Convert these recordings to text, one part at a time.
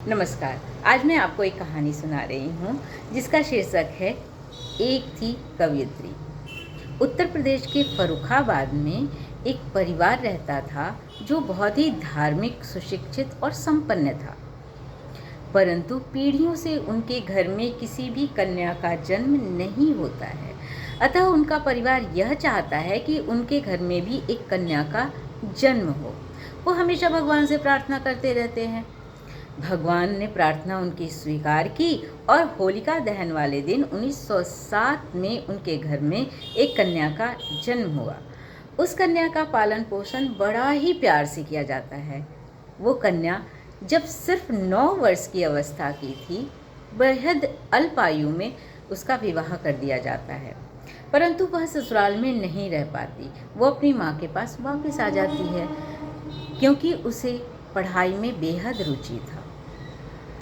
नमस्कार। आज मैं आपको एक कहानी सुना रही हूँ जिसका शीर्षक है एक थी कवयित्री। उत्तर प्रदेश के फर्रुखाबाद में एक परिवार रहता था जो बहुत ही धार्मिक, सुशिक्षित और संपन्न था। परंतु पीढ़ियों से उनके घर में किसी भी कन्या का जन्म नहीं होता है। अतः उनका परिवार यह चाहता है कि उनके घर में भी एक कन्या का जन्म हो। वो हमेशा भगवान से प्रार्थना करते रहते हैं। भगवान ने प्रार्थना उनकी स्वीकार की और होलिका दहन वाले दिन 1907 में उनके घर में एक कन्या का जन्म हुआ। उस कन्या का पालन पोषण बड़ा ही प्यार से किया जाता है। वो कन्या जब सिर्फ 9 वर्ष की अवस्था की थी, बेहद अल्प आयु में उसका विवाह कर दिया जाता है। परंतु वह ससुराल में नहीं रह पाती। वो अपनी माँ के पास वापस आ जाती है क्योंकि उसे पढ़ाई में बेहद रुचि था।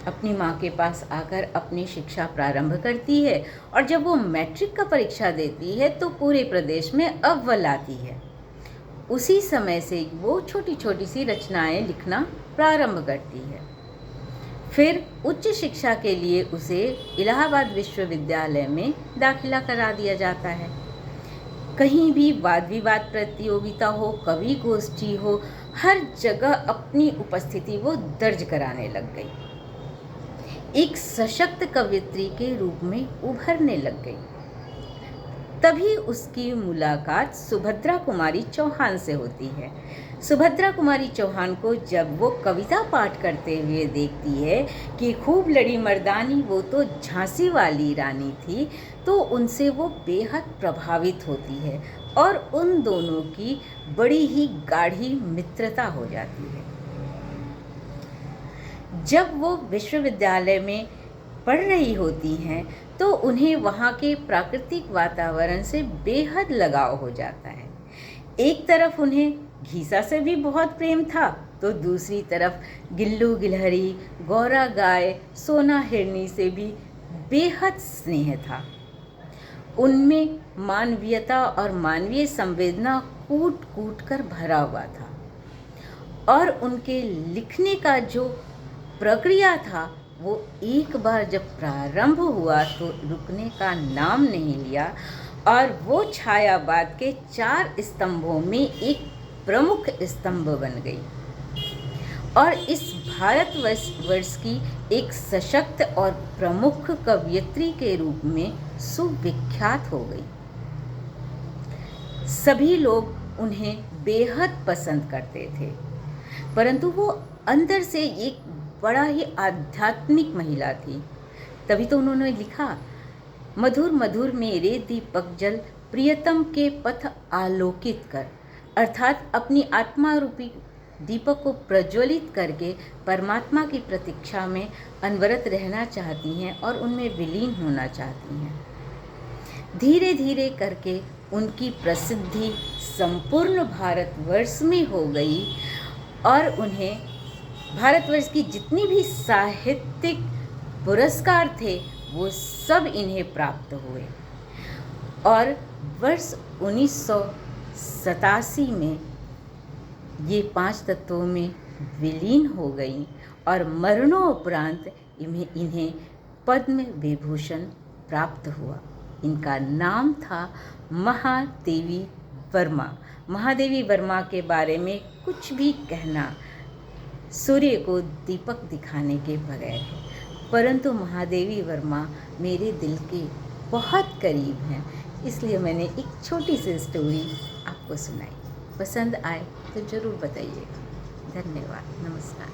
अपनी माँ के पास आकर अपनी शिक्षा प्रारंभ करती है और जब वो मैट्रिक का परीक्षा देती है तो पूरे प्रदेश में अव्वल आती है। उसी समय से वो छोटी छोटी सी रचनाएं लिखना प्रारंभ करती है। फिर उच्च शिक्षा के लिए उसे इलाहाबाद विश्वविद्यालय में दाखिला करा दिया जाता है। कहीं भी वाद विवाद प्रतियोगिता हो, कवि गोष्ठी हो, हर जगह अपनी उपस्थिति वो दर्ज कराने लग गई। एक सशक्त कवयित्री के रूप में उभरने लग गई। तभी उसकी मुलाकात सुभद्रा कुमारी चौहान से होती है। सुभद्रा कुमारी चौहान को जब वो कविता पाठ करते हुए देखती है कि खूब लड़ी मर्दानी वो तो झांसी वाली रानी थी, तो उनसे वो बेहद प्रभावित होती है और उन दोनों की बड़ी ही गाढ़ी मित्रता हो जाती है। जब वो विश्वविद्यालय में पढ़ रही होती हैं तो उन्हें वहाँ के प्राकृतिक वातावरण से बेहद लगाव हो जाता है। एक तरफ उन्हें घीसा से भी बहुत प्रेम था तो दूसरी तरफ गिल्लू गिलहरी, गौरा गाय, सोना हिरनी से भी बेहद स्नेह था। उनमें मानवीयता और मानवीय संवेदना कूट कूट कर भरा हुआ था और उनके लिखने का जो प्रक्रिया था वो एक बार जब प्रारंभ हुआ तो रुकने का नाम नहीं लिया और वो छायावाद के 4 स्तंभों में एक प्रमुख स्तंभ बन गई और इस भारतवर्ष की एक सशक्त और प्रमुख कवयित्री के रूप में सुविख्यात हो गई। सभी लोग उन्हें बेहद पसंद करते थे, परंतु वो अंदर से एक बड़ा ही आध्यात्मिक महिला थी। तभी तो उन्होंने लिखा, मधुर मधुर मेरे दीपक जल प्रियतम के पथ आलोकित कर, अर्थात अपनी आत्मा रूपी दीपक को प्रज्वलित करके परमात्मा की प्रतीक्षा में अनवरत रहना चाहती हैं और उनमें विलीन होना चाहती हैं। धीरे धीरे करके उनकी प्रसिद्धि संपूर्ण भारतवर्ष में हो गई और उन्हें भारतवर्ष की जितनी भी साहित्यिक पुरस्कार थे वो सब इन्हें प्राप्त हुए और वर्ष 1987 में ये 5 तत्वों में विलीन हो गई और मरणोपरांत इन्हें पद्म विभूषण प्राप्त हुआ। इनका नाम था महादेवी वर्मा। महादेवी वर्मा के बारे में कुछ भी कहना सूर्य को दीपक दिखाने के बगैर है, परंतु महादेवी वर्मा मेरे दिल के बहुत करीब हैं, इसलिए मैंने एक छोटी सी स्टोरी आपको सुनाई। पसंद आए तो ज़रूर बताइएगा। धन्यवाद। नमस्कार।